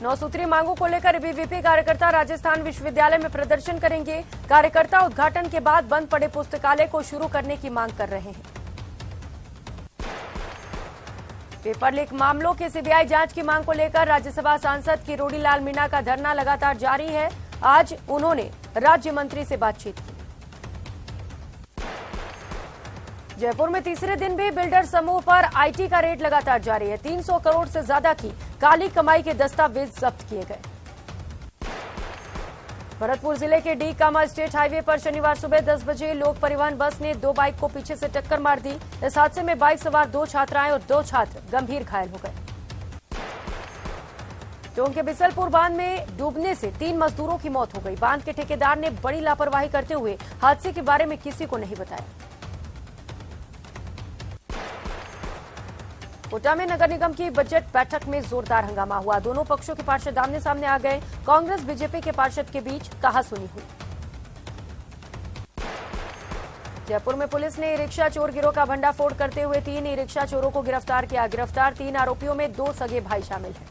9 सूत्रीय मांगों को लेकर एबीवीपी कार्यकर्ता राजस्थान विश्वविद्यालय में प्रदर्शन करेंगे। कार्यकर्ता उद्घाटन के बाद बंद पड़े पुस्तकालय को शुरू करने की मांग कर रहे हैं। पेपर लीक मामलों की सीबीआई जांच की मांग को लेकर राज्यसभा सांसद किरोड़ीलाल मीणा का धरना लगातार जारी है। आज उन्होंने राज्य मंत्री से बातचीत की। जयपुर में तीसरे दिन भी बिल्डर समूह पर आईटी का रेड लगातार जारी है। 300 करोड़ से ज्यादा की काली कमाई के दस्तावेज जब्त किए गए। भरतपुर जिले के डी कामा स्टेट हाईवे पर शनिवार सुबह 10 बजे लोक परिवहन बस ने 2 बाइक को पीछे से टक्कर मार दी। इस हादसे में बाइक सवार 2 छात्राएं और 2 छात्र गंभीर घायल हो गए। टोंक के बिसलपुर बांध में डूबने से 3 मजदूरों की मौत हो गई। बांध के ठेकेदार ने बड़ी लापरवाही करते हुए हादसे के बारे में किसी को नहीं बताया। कोटा में नगर निगम की बजट बैठक में जोरदार हंगामा हुआ। दोनों पक्षों के पार्षद आमने सामने आ गए। कांग्रेस बीजेपी के पार्षद के बीच कहासुनी हुई। जयपुर में पुलिस ने ई रिक्शा चोर गिरोह का भंडाफोड़ करते हुए 3 ई रिक्शा चोरों को गिरफ्तार किया। गिरफ्तार 3 आरोपियों में 2 सगे भाई शामिल हैं।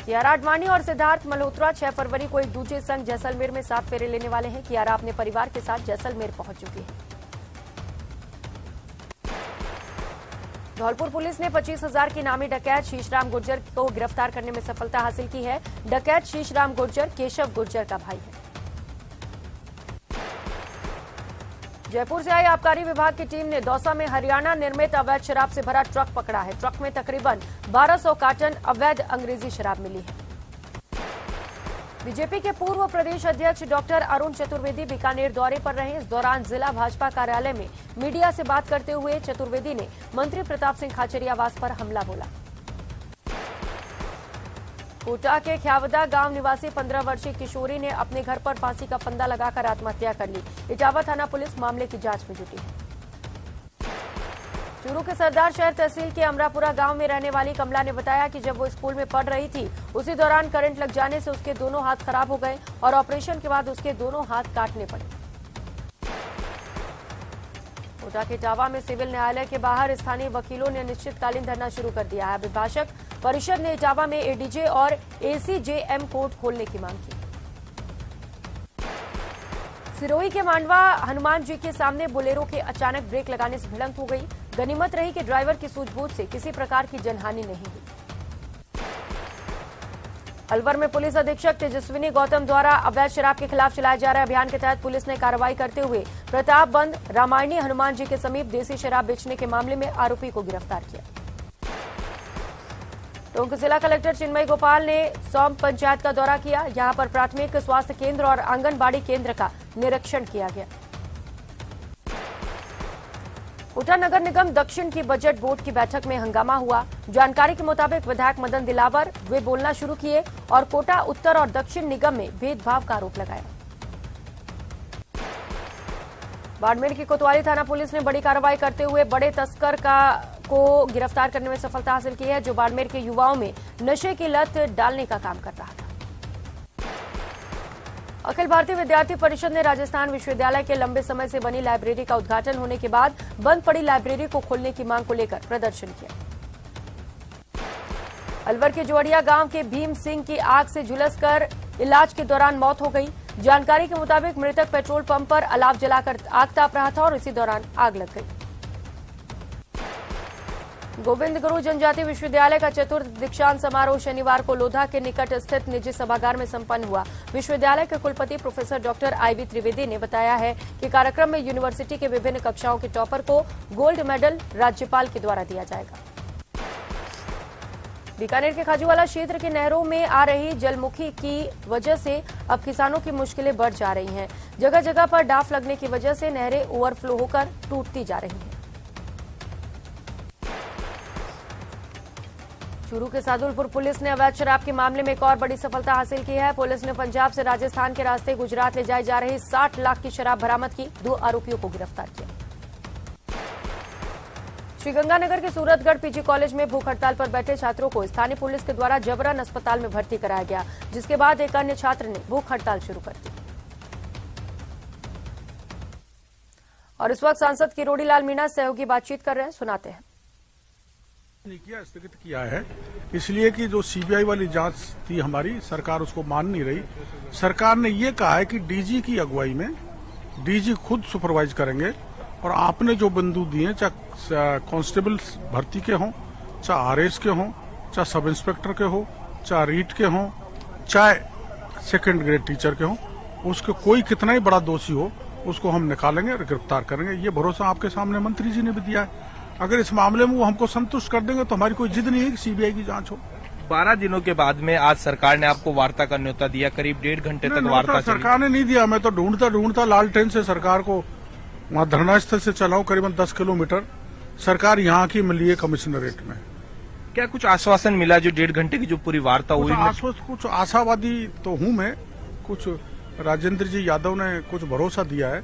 कियारा आडवाणी और सिद्धार्थ मल्होत्रा 6 फरवरी को एक दूजे संग जैसलमेर में 7 फेरे लेने वाले हैं। कियारा अपने परिवार के साथ जैसलमेर पहुंच चुकी है। धौलपुर पुलिस ने 25,000 की नामी डकैत शीशराम गुर्जर को गिरफ्तार करने में सफलता हासिल की है। डकैत शीशराम गुर्जर केशव गुर्जर का भाई है। जयपुर से आई आबकारी विभाग की टीम ने दौसा में हरियाणा निर्मित अवैध शराब से भरा ट्रक पकड़ा है। ट्रक में तकरीबन 1200 कार्टन अवैध अंग्रेजी शराब मिली है। बीजेपी के पूर्व प्रदेश अध्यक्ष डॉक्टर अरुण चतुर्वेदी बीकानेर दौरे पर रहे। इस दौरान जिला भाजपा कार्यालय में मीडिया से बात करते हुए चतुर्वेदी ने मंत्री प्रताप सिंह खाचरिया आवास पर हमला बोला। कोटा के ख्यावदा गांव निवासी 15 वर्षीय किशोरी ने अपने घर पर फांसी का फंदा लगाकर आत्महत्या कर ली। इटावा थाना पुलिस मामले की जांच में जुटी है। चूरू के सरदार शहर तहसील के अमरापुरा गांव में रहने वाली कमला ने बताया कि जब वो स्कूल में पढ़ रही थी उसी दौरान करंट लग जाने से उसके दोनों हाथ खराब हो गए और ऑपरेशन के बाद उसके दोनों हाथ काटने पड़े। कोटा के इटावा में सिविल न्यायालय के बाहर स्थानीय वकीलों ने अनिश्चितकालीन धरना शुरू कर दिया है। अभिभाषक परिषद ने इटावा में एडीजे और एसीजेएम कोर्ट खोलने की मांग की। सिरोही के मांडवा हनुमान जी के सामने बोलेरो के अचानक ब्रेक लगाने से भिड़ंत हो गई। गनीमत रही कि ड्राइवर की सूझबूझ से किसी प्रकार की जनहानि नहीं हुई। अलवर में पुलिस अधीक्षक तेजस्विनी गौतम द्वारा अवैध शराब के खिलाफ चलाए जा रहे अभियान के तहत पुलिस ने कार्रवाई करते हुए प्रतापबंद रामायणी हनुमान जी के समीप देसी शराब बेचने के मामले में आरोपी को गिरफ्तार किया। टोंक जिला कलेक्टर चिन्मय गोपाल ने सौंप पंचायत का दौरा किया। यहां पर प्राथमिक स्वास्थ्य केंद्र और आंगनबाड़ी केंद्र का निरीक्षण किया गया। कोटा नगर निगम दक्षिण की बजट बोर्ड की बैठक में हंगामा हुआ। जानकारी के मुताबिक विधायक मदन दिलावर वे बोलना शुरू किए और कोटा उत्तर और दक्षिण निगम में भेदभाव का आरोप लगाया। बाड़मेर की कोतवाली थाना पुलिस ने बड़ी कार्रवाई करते हुए बड़े तस्कर को गिरफ्तार करने में सफलता हासिल की है, जो बाड़मेर के युवाओं में नशे की लत डालने का काम कर रहा था। अखिल भारतीय विद्यार्थी परिषद ने राजस्थान विश्वविद्यालय के लंबे समय से बनी लाइब्रेरी का उद्घाटन होने के बाद बंद पड़ी लाइब्रेरी को खोलने की मांग को लेकर प्रदर्शन किया। अलवर के जोड़िया गांव के भीम सिंह की आग से झुलसकर इलाज के दौरान मौत हो गई। जानकारी के मुताबिक मृतक पेट्रोल पंप पर अलाव जलाकर आग ताप रहा था और इसी दौरान आग लग गई। गोविंद गुरु जनजाति विश्वविद्यालय का चतुर्थ दीक्षांत समारोह शनिवार को लोधा के निकट स्थित निजी सभागार में संपन्न हुआ। विश्वविद्यालय के कुलपति प्रोफेसर डॉक्टर आईवी त्रिवेदी ने बताया है कि कार्यक्रम में यूनिवर्सिटी के विभिन्न कक्षाओं के टॉपर को गोल्ड मेडल राज्यपाल के द्वारा दिया जाएगा। बीकानेर के खाजूवाला क्षेत्र की नहरों में आ रही जलमुखी की वजह से अब किसानों की मुश्किलें बढ़ जा रही हैं। जगह जगह पर डाफ लगने की वजह से नहरें ओवरफ्लो होकर टूटती जा रही हैं। चूरू के सादुलपुर पुलिस ने अवैध शराब के मामले में एक और बड़ी सफलता हासिल की है। पुलिस ने पंजाब से राजस्थान के रास्ते गुजरात ले जाई जा रही 60 लाख की शराब बरामद की। 2 आरोपियों को गिरफ्तार किया। श्रीगंगानगर के सूरतगढ़ पीजी कॉलेज में भूख हड़ताल पर बैठे छात्रों को स्थानीय पुलिस के द्वारा जबरन अस्पताल में भर्ती कराया गया, जिसके बाद एक अन्य छात्र ने भूख हड़ताल शुरू कर दी। और इस वक्त सांसद किरोड़ीलाल मीणा सहयोगी बातचीत कर रहे हैं, सुनाते हैं। नहीं किया, स्थगित किया है इसलिए कि जो सीबीआई वाली जांच थी हमारी, सरकार उसको मान नहीं रही। सरकार ने ये कहा है कि डीजी की अगुवाई में डीजी खुद सुपरवाइज करेंगे और आपने जो बंदूक दिए, चाहे कांस्टेबल भर्ती के हों, चाहे आरएस के हों, चाहे सब इंस्पेक्टर के हो, चाहे रीट के हों, चाहे सेकंड ग्रेड टीचर के हों, उसके कोई कितना ही बड़ा दोषी हो उसको हम निकालेंगे और गिरफ्तार करेंगे। ये भरोसा आपके सामने मंत्री जी ने भी दिया है। अगर इस मामले में वो हमको संतुष्ट कर देंगे तो हमारी कोई जिद नहीं है कि सीबीआई की जांच हो। 12 दिनों के बाद में आज सरकार ने आपको वार्ता का न्योता दिया, करीब 1.5 घंटे तक वार्ता सरकार ने नहीं दिया। मैं तो ढूंढता लालटेन से सरकार को वहाँ धरना स्थल से चलाऊं करीबन 10 किलोमीटर। सरकार यहाँ की मिली है कमिश्नरेट में। क्या कुछ आश्वासन मिला जो 1.5 घंटे की जो पूरी वार्ता हुई? कुछ आशावादी तो हूं मैं। कुछ राजेंद्र जी यादव ने कुछ भरोसा दिया है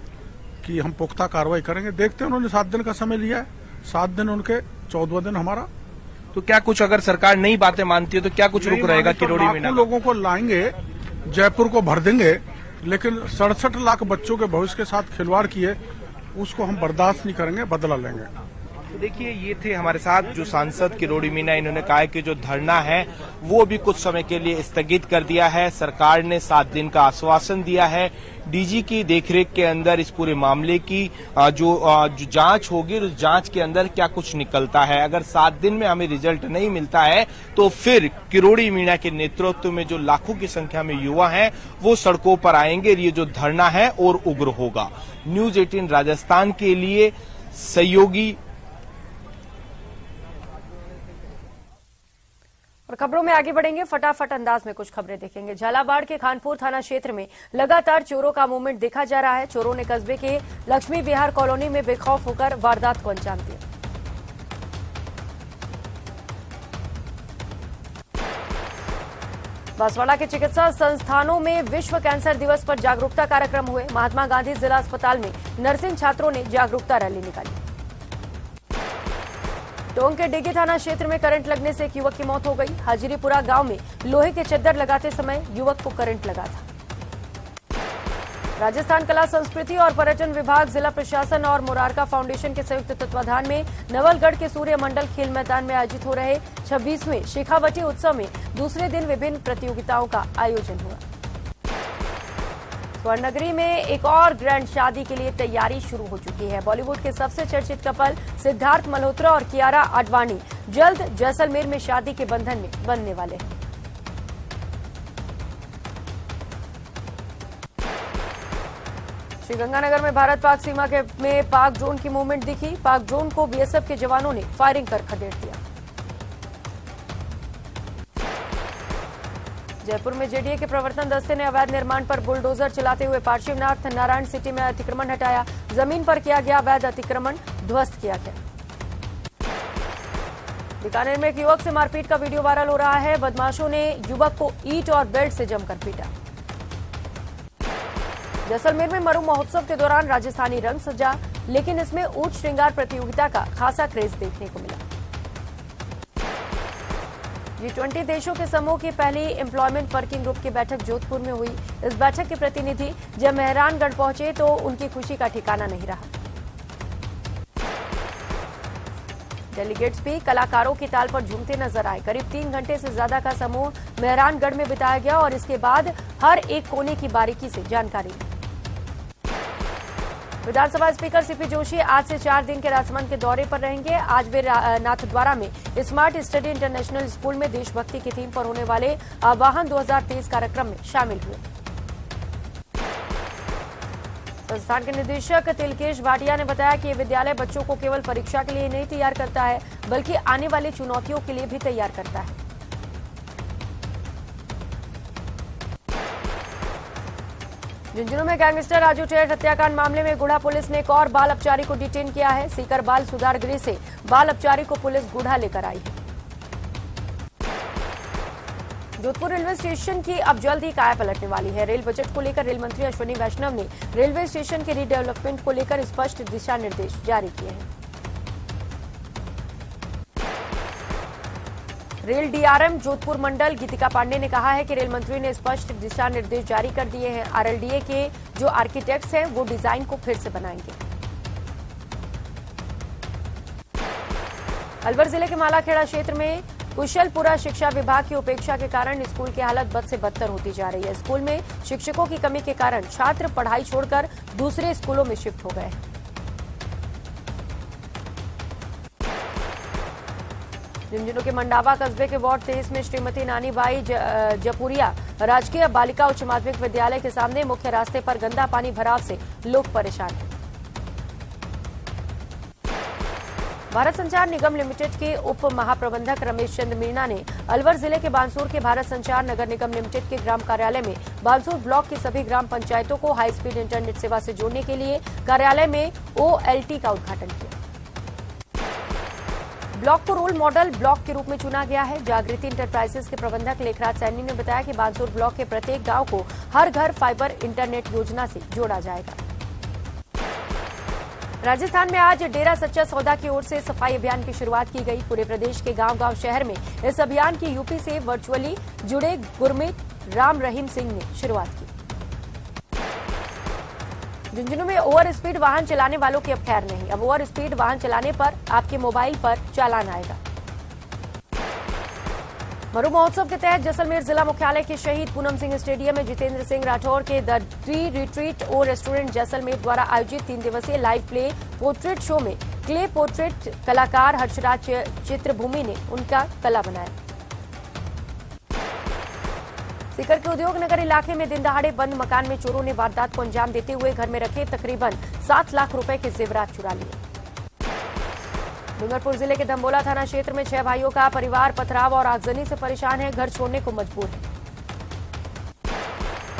कि हम पुख्ता कार्रवाई करेंगे। देखते हैं, उन्होंने 7 दिन का समय लिया है, 7 दिन उनके, 14वां दिन हमारा। तो क्या कुछ अगर सरकार नई बातें मानती है तो क्या कुछ रुक रहेगा? किरोड़ी मीना लोगों को लाएंगे, जयपुर को भर देंगे, लेकिन 67 लाख बच्चों के भविष्य के साथ खिलवाड़ किए उसको हम बर्दाश्त नहीं करेंगे, बदला लेंगे। तो देखिए, ये थे हमारे साथ जो सांसद किरोड़ी मीना। इन्होंने कहा है कि जो धरना है वो भी कुछ समय के लिए स्थगित कर दिया है। सरकार ने 7 दिन का आश्वासन दिया है। डीजी की देखरेख के अंदर इस पूरे मामले की जो जांच होगी, उस जांच के अंदर क्या कुछ निकलता है। अगर 7 दिन में हमें रिजल्ट नहीं मिलता है तो फिर किरोड़ी मीना के नेतृत्व में जो लाखों की संख्या में युवा हैं वो सड़कों पर आएंगे। ये जो धरना है और उग्र होगा। न्यूज 18 राजस्थान के लिए सहयोगी। और खबरों में आगे बढ़ेंगे, फटाफट अंदाज में कुछ खबरें देखेंगे। झालावाड़ के खानपुर थाना क्षेत्र में लगातार चोरों का मूवमेंट देखा जा रहा है। चोरों ने कस्बे के लक्ष्मी विहार कॉलोनी में बेखौफ होकर वारदात को अंजाम दिया। बांसवाड़ा के चिकित्सा संस्थानों में विश्व कैंसर दिवस पर जागरूकता कार्यक्रम हुए। महात्मा गांधी जिला अस्पताल में नर्सिंग छात्रों ने जागरूकता रैली निकाली। टोंक के डिगी थाना क्षेत्र में करंट लगने से एक युवक की मौत हो गई। हाजिरीपुरा गांव में लोहे के चद्दर लगाते समय युवक को करंट लगा था। राजस्थान कला संस्कृति और पर्यटन विभाग, जिला प्रशासन और मुरारका फाउंडेशन के संयुक्त तत्वाधान में नवलगढ़ के सूर्य मंडल खेल मैदान में आयोजित हो रहे 26वें शेखावटी उत्सव में दूसरे दिन विभिन्न प्रतियोगिताओं का आयोजन हुआ। स्वर्णनगरी में एक और ग्रैंड शादी के लिए तैयारी शुरू हो चुकी है। बॉलीवुड के सबसे चर्चित कपल सिद्धार्थ मल्होत्रा और कियारा आडवाणी जल्द जैसलमेर में शादी के बंधन में बनने वाले हैं। श्रीगंगानगर में भारत पाक सीमा में पाक ड्रोन की मूवमेंट दिखी। पाक ड्रोन को बीएसएफ के जवानों ने फायरिंग कर खदेड़ दिया। जयपुर में जेडीए के प्रवर्तन दस्ते ने अवैध निर्माण पर बुलडोजर चलाते हुए पार्श्वनाथ नारायण सिटी में अतिक्रमण हटाया। जमीन पर किया गया अवैध अतिक्रमण ध्वस्त किया गया। बीकानेर में एक युवक से मारपीट का वीडियो वायरल हो रहा है। बदमाशों ने युवक को ईंट और बेल्ट से जमकर पीटा। जैसलमेर में मरु महोत्सव के दौरान राजस्थानी रंग सजा, लेकिन इसमें ऊंट श्रृंगार प्रतियोगिता का खासा क्रेज देखने को मिला। G20 देशों के समूह की पहली एम्प्लॉयमेंट वर्किंग ग्रुप की बैठक जोधपुर में हुई। इस बैठक के प्रतिनिधि जब मेहरानगढ़ पहुंचे तो उनकी खुशी का ठिकाना नहीं रहा। डेलीगेट्स भी कलाकारों की ताल पर झूमते नजर आए। करीब 3 घंटे से ज्यादा का समूह मेहरानगढ़ में बिताया गया और इसके बाद हर एक कोने की बारीकी से जानकारी ली। विधानसभा स्पीकर सीपी जोशी आज से 4 दिन के राजसमंद के दौरे पर रहेंगे। आज वे नाथद्वारा में स्मार्ट स्टडी इंटरनेशनल स्कूल में देशभक्ति की थीम पर होने वाले आवाहन 2023 कार्यक्रम में शामिल हुए। संस्थान के निदेशक तिलकेश भाटिया ने बताया कि ये विद्यालय बच्चों को केवल परीक्षा के लिए नहीं तैयार करता है, बल्कि आने वाली चुनौतियों के लिए भी तैयार करता है। झुंझुनू में गैंगस्टर राजू टेट हत्याकांड मामले में गुढ़ा पुलिस ने एक और बाल अपचारी को डिटेन किया है। सीकर बाल सुधार गृह से बाल अपचारी को पुलिस गुढ़ा लेकर आई है। जोधपुर रेलवे स्टेशन की अब जल्द ही काया पलटने वाली है। रेल बजट को लेकर रेल मंत्री अश्विनी वैष्णव ने रेलवे स्टेशन के रीडेवलपमेंट को लेकर स्पष्ट दिशा निर्देश जारी किए हैं। रेल डीआरएम जोधपुर मंडल गीतिका पांडे ने कहा है कि रेल मंत्री ने स्पष्ट दिशा निर्देश जारी कर दिए हैं। आरएलडीए के जो आर्किटेक्ट्स हैं वो डिजाइन को फिर से बनाएंगे। अलवर जिले के मालाखेड़ा क्षेत्र में कुशलपुरा शिक्षा विभाग की उपेक्षा के कारण स्कूल की हालत बद से बदतर होती जा रही है। स्कूल में शिक्षकों की कमी के कारण छात्र पढ़ाई छोड़कर दूसरे स्कूलों में शिफ्ट हो गए हैं। झुंझुनू के मंडावा कस्बे के वार्ड 23 में श्रीमती नानीबाई जपुरिया राजकीय बालिका उच्च माध्यमिक विद्यालय के सामने मुख्य रास्ते पर गंदा पानी भराव से लोग परेशान हैं। भारत संचार निगम लिमिटेड के उप महाप्रबंधक रमेश चंद्र मीणा ने अलवर जिले के बानसूर के भारत संचार नगर निगम लिमिटेड के ग्राम कार्यालय में बानसूर ब्लॉक की सभी ग्राम पंचायतों को हाई स्पीड इंटरनेट सेवा से जोड़ने के लिए कार्यालय में OLT का उद्घाटन किया। ब्लॉक को रोल मॉडल ब्लॉक के रूप में चुना गया है। जागृति इंटरप्राइजेस के प्रबंधक लेखराज सैनी ने बताया कि बानसूर ब्लॉक के प्रत्येक गांव को हर घर फाइबर इंटरनेट योजना से जोड़ा जाएगा। राजस्थान में आज डेरा सच्चा सौदा की ओर से सफाई अभियान की शुरुआत की गई। पूरे प्रदेश के गांव-गांव शहर में इस अभियान की यूपी से वर्चुअली जुड़े गुरमीत राम रहीम सिंह ने शुरुआत की। झुंझुनू में ओवर स्पीड वाहन चलाने वालों की अब खैर नहीं। अब ओवर स्पीड वाहन चलाने पर आपके मोबाइल पर चालान आएगा। मरु महोत्सव के तहत जैसलमेर जिला मुख्यालय के शहीद पूनम सिंह स्टेडियम में जितेंद्र सिंह राठौर के द ट्री रिट्रीट और रेस्टोरेंट जैसलमेर द्वारा आयोजित 3 दिवसीय लाइव प्ले पोर्ट्रेट शो में क्ले पोर्ट्रेट कलाकार हर्षराज चित्रभूमि ने उनका कला बनाया। सीकर के उद्योग नगर इलाके में दिन दहाड़े बंद मकान में चोरों ने वारदात को अंजाम देते हुए घर में रखे तकरीबन 7 लाख रुपए के जेवरात चुरा लिए। डूंगरपुर जिले के दंबोला थाना क्षेत्र में 6 भाइयों का परिवार पथराव और आगजनी से परेशान है, घर छोड़ने को मजबूर है।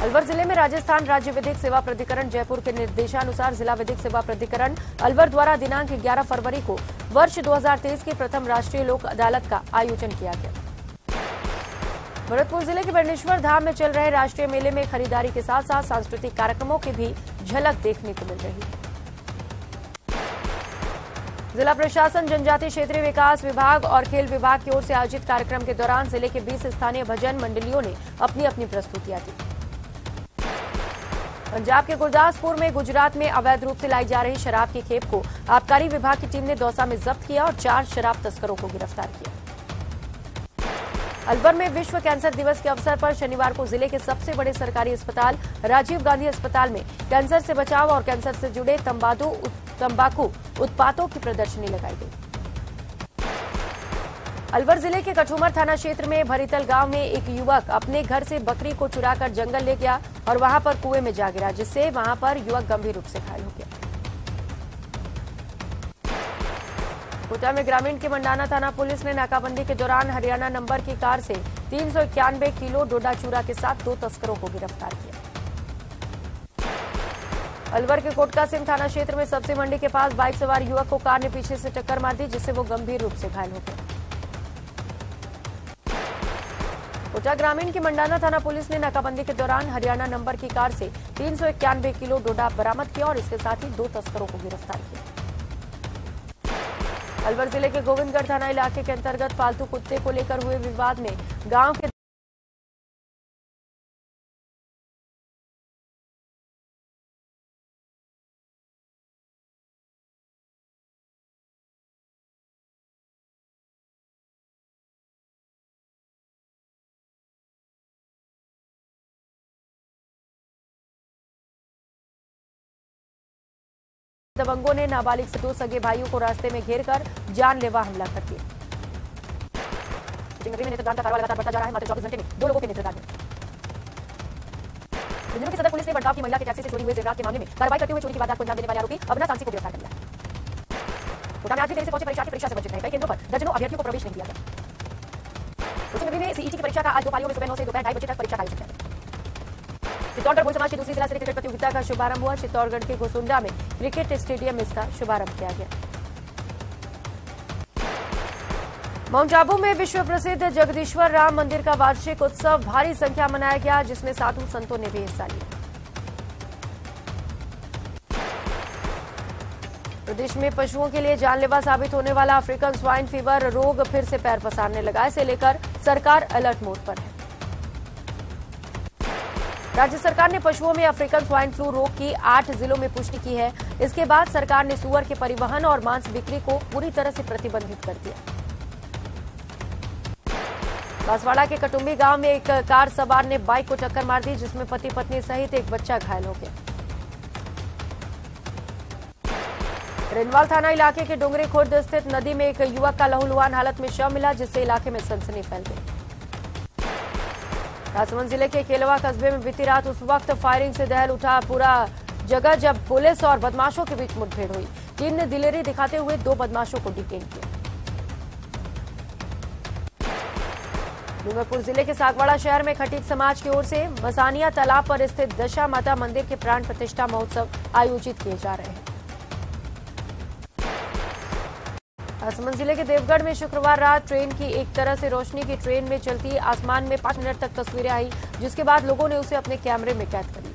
अलवर जिले में राजस्थान राज्य विधिक सेवा प्राधिकरण जयपुर के निर्देशानुसार जिला विधिक सेवा प्राधिकरण अलवर द्वारा दिनांक 11 फरवरी को वर्ष 2023 की प्रथम राष्ट्रीय लोक अदालत का आयोजन किया गया। भरतपुर जिले के बर्णेश्वर धाम में चल रहे राष्ट्रीय मेले में खरीदारी के साथ साथ सांस्कृतिक कार्यक्रमों की भी झलक देखने को मिल रही है। जिला प्रशासन, जनजातीय क्षेत्रीय विकास विभाग और खेल विभाग की ओर से आयोजित कार्यक्रम के दौरान जिले के 20 स्थानीय भजन मंडलियों ने अपनी अपनी प्रस्तुतियां दी। पंजाब के गुरदासपुर में गुजरात में अवैध रूप से लाई जा रही शराब की खेप को आबकारी विभाग की टीम ने दौसा में जब्त किया और 4 शराब तस्करों को गिरफ्तार किया। अलवर में विश्व कैंसर दिवस के अवसर पर शनिवार को जिले के सबसे बड़े सरकारी अस्पताल राजीव गांधी अस्पताल में कैंसर से बचाव और कैंसर से जुड़े तंबाकू उत्पादों की प्रदर्शनी लगाई गई। अलवर जिले के कठुमर थाना क्षेत्र में भरीतल गांव में एक युवक अपने घर से बकरी को चुराकर जंगल ले गया और वहां पर कुएं में जा गिरा, जिससे वहां पर युवक गंभीर रूप से घायल हो गया। कोटा में ग्रामीण की मंडाना थाना पुलिस ने नाकाबंदी के दौरान हरियाणा नंबर की कार से 391 किलो डोडा चूरा के साथ 2 तस्करों को गिरफ्तार किया। अलवर के कोटका सिंह थाना क्षेत्र में सब्जी मंडी के पास बाइक सवार युवक को कार ने पीछे से टक्कर मार दी, जिससे वो गंभीर रूप से घायल हो गया। कोटा ग्रामीण की मंडाना थाना पुलिस ने नाकाबंदी के दौरान हरियाणा नंबर की कार से 391 किलो डोडा बरामद किया और इसके साथ ही 2 तस्करों को गिरफ्तार किया। अलवर जिले के गोविंदगढ़ थाना इलाके के अंतर्गत पालतू कुत्ते को लेकर हुए विवाद में गांव के दबंगों ने नाबालिग से 2 सगे भाइयों को रास्ते में घेरकर जानलेवा हमला कर दिया। चिंगरी में नेत्रदान का कार्य लगातार बढ़ता जा रहा है। मात्र 24 घंटे में 2 लोगों के नेत्रदान हुए। झुंझुनू की सदर पुलिस ने बड़गांव की महिला के टैक्सी से चोरी हुए जेवरात के मामले में कार्रवाई करते हुए चोरी की वारदात को अंजाम देने वाले आरोपी अबना सांसी को गिरफ्तार कर लिया। कोटा में आज भी देर से पहुंचे परीक्षार्थी परीक्षा से वंचित रहे। कई केंद्रों पर दर्जनों अभ्यर्थियों को प्रवेश नहीं दिया गया। चिंगरी में सीईटी की परीक्षा का आज 2 पालियों में सुबह 9 से दोपहर 2:30 बजे तक परीक्षा आयोजित किया। चित्तौड़गढ़ भोल समाज की दूसरी जिला स्तरीय क्रिकेट प्रतियोगिता का शुभारंभ हुआ। चित्तौड़गढ़ के गोसुंडा में क्रिकेट स्टेडियम में इसका शुभारंभ किया गया। माउंट आबू में विश्व प्रसिद्ध जगदीश्वर राम मंदिर का वार्षिक उत्सव भारी संख्या मनाया गया, जिसमें साधु संतों ने भी हिस्सा लिया। प्रदेश में पशुओं के लिए जानलेवा साबित होने वाला अफ्रीकन स्वाइन फीवर रोग फिर से पैर पसारने लगा। इसे लेकर सरकार अलर्ट मोड पर है। राज्य सरकार ने पशुओं में अफ्रीकन स्वाइन फ्लू रोग की 8 जिलों में पुष्टि की है। इसके बाद सरकार ने सुअर के परिवहन और मांस बिक्री को पूरी तरह से प्रतिबंधित कर दिया। बांसवाड़ा के कटुंबी गांव में एक कार सवार ने बाइक को टक्कर मार दी, जिसमें पति पत्नी सहित एक बच्चा घायल हो गया। रेनवाल थाना इलाके के डोंगरी खुर्द स्थित नदी में एक युवक का लहूलुहान हालत में शव मिला, जिससे इलाके में सनसनी फैल गई। राजसमंद जिले के केलवा कस्बे में बीती रात उस वक्त फायरिंग से दहल उठा पूरा जगह जब पुलिस और बदमाशों के बीच मुठभेड़ हुई। टीम ने दिलेरी दिखाते हुए 2 बदमाशों को डिटेन किया। डूंगरपुर जिले के सागवाड़ा शहर में खटीक समाज की ओर से मसानिया तालाब पर स्थित दशा माता मंदिर के प्राण प्रतिष्ठा महोत्सव आयोजित किए जा रहे हैं। राजसमंद जिले के देवगढ़ में शुक्रवार रात ट्रेन की एक तरह से रोशनी की ट्रेन में चलती आसमान में 5 मिनट तक तस्वीरें आई, जिसके बाद लोगों ने उसे अपने कैमरे में कैद कर लिया।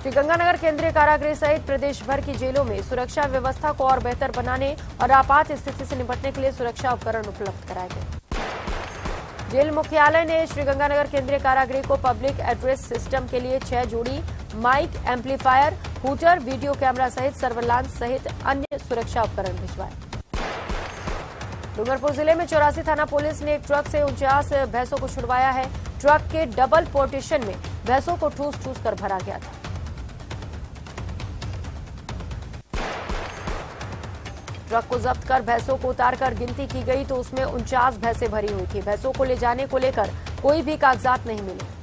श्रीगंगानगर केंद्रीय कारागृह सहित प्रदेश भर की जेलों में सुरक्षा व्यवस्था को और बेहतर बनाने और आपात स्थिति से निपटने के लिए सुरक्षा उपकरण उपलब्ध कराए गए। जेल मुख्यालय ने श्रीगंगानगर केंद्रीय कारागृह को पब्लिक एड्रेस सिस्टम के लिए 6 जोड़ी mike, amplifier, hooter, video camera सहित सर्विलांस सहित अन्य सुरक्षा उपकरण भिजवाए। डूंगरपुर जिले में 84 थाना पुलिस ने एक ट्रक से 49 भैंसों को छुड़वाया है। ट्रक के डबल पोर्टेशन में भैंसों को ठूस ठूस कर भरा गया था। ट्रक को जब्त कर भैंसों को उतारकर गिनती की गई तो उसमें 49 भैंसें भरी हुई थी। भैंसों को ले जाने को लेकर कोई भी कागजात नहीं मिले।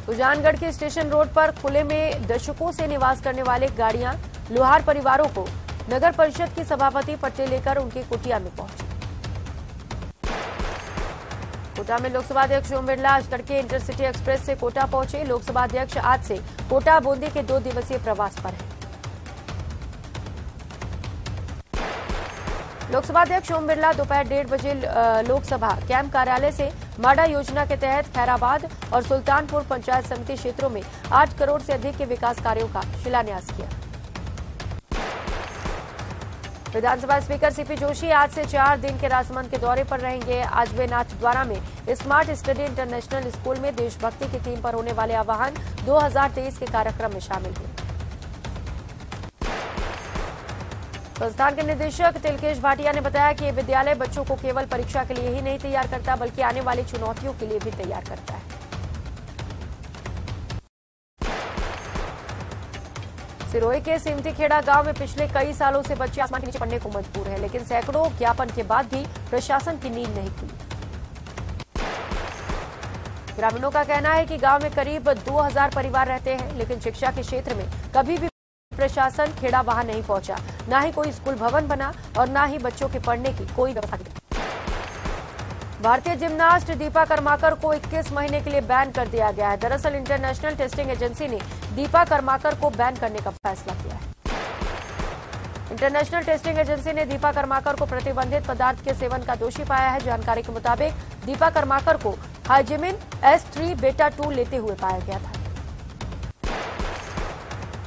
सुजानगढ़ के स्टेशन रोड पर खुले में दशकों से निवास करने वाले गाड़ियां लोहार परिवारों को नगर परिषद की सभापति पट्टे लेकर उनके कुटिया में पहुंचे। कोटा में लोकसभा अध्यक्ष ओम बिरला आज तड़के इंटरसिटी एक्सप्रेस से कोटा पहुंचे। लोकसभा अध्यक्ष आज से कोटा बूंदी के 2 दिवसीय प्रवास पर हैं। लोकसभा अध्यक्ष ओम बिरला दोपहर 1:30 बजे लोकसभा कैंप कार्यालय से माडा योजना के तहत खैराबाद और सुल्तानपुर पंचायत समिति क्षेत्रों में 8 करोड़ से अधिक के विकास कार्यों का शिलान्यास किया। विधानसभा स्पीकर सीपी जोशी आज से 4 दिन के राजसमंद के दौरे पर रहेंगे। आज वे नाथद्वारा में स्मार्ट स्टडी इंटरनेशनल स्कूल में देशभक्ति की थीम पर होने वाले आवाहन 2023 के कार्यक्रम में शामिल हुए। संस्थान के निदेशक तिलकेश भाटिया ने बताया कि विद्यालय बच्चों को केवल परीक्षा के लिए ही नहीं तैयार करता, बल्कि आने वाली चुनौतियों के लिए भी तैयार करता है। सिरोही के सिमतीखेड़ा गांव में पिछले कई सालों से बच्चे आसमान के नीचे पड़ने को मजबूर हैं, लेकिन सैकड़ों ज्ञापन के बाद भी प्रशासन की नींद नहीं खुली। ग्रामीणों का कहना है कि गांव में करीब 2000 परिवार रहते हैं, लेकिन शिक्षा के क्षेत्र में कभी भी प्रशासन खेड़ा वहां नहीं पहुंचा। न ही कोई स्कूल भवन बना और न ही बच्चों के पढ़ने की कोई व्यवस्था की। भारतीय जिम्नास्ट दीपा कर्माकर को 21 महीने के लिए बैन कर दिया गया है। दरअसल इंटरनेशनल टेस्टिंग एजेंसी ने दीपा कर्माकर को बैन करने का फैसला किया है। इंटरनेशनल टेस्टिंग एजेंसी ने दीपा कर्माकर को प्रतिबंधित पदार्थ के सेवन का दोषी पाया है। जानकारी के मुताबिक दीपा कर्माकर को हाइजिमिन S3 बेटा 2 लेते हुए पाया गया था।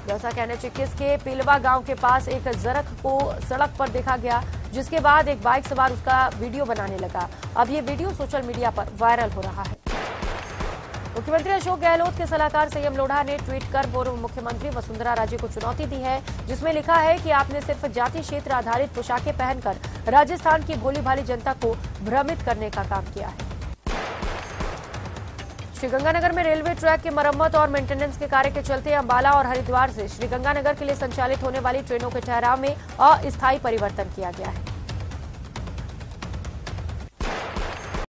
दौसा के NH21 के पिलवा गांव के पास एक जरख को सड़क पर देखा गया, जिसके बाद एक बाइक सवार उसका वीडियो बनाने लगा। अब ये वीडियो सोशल मीडिया पर वायरल हो रहा है। मुख्यमंत्री अशोक गहलोत के सलाहकार संयम लोढ़ा ने ट्वीट कर पूर्व मुख्यमंत्री वसुंधरा राजे को चुनौती दी है, जिसमें लिखा है कि आपने सिर्फ जाति क्षेत्र आधारित पोशाकें पहनकर राजस्थान की भोली भाली जनता को भ्रमित करने का काम किया है। श्रीगंगानगर में रेलवे ट्रैक की मरम्मत और मेंटेनेंस के कार्य के चलते अंबाला और हरिद्वार से श्रीगंगानगर के लिए संचालित होने वाली ट्रेनों के ठहराव में अस्थायी परिवर्तन किया गया है।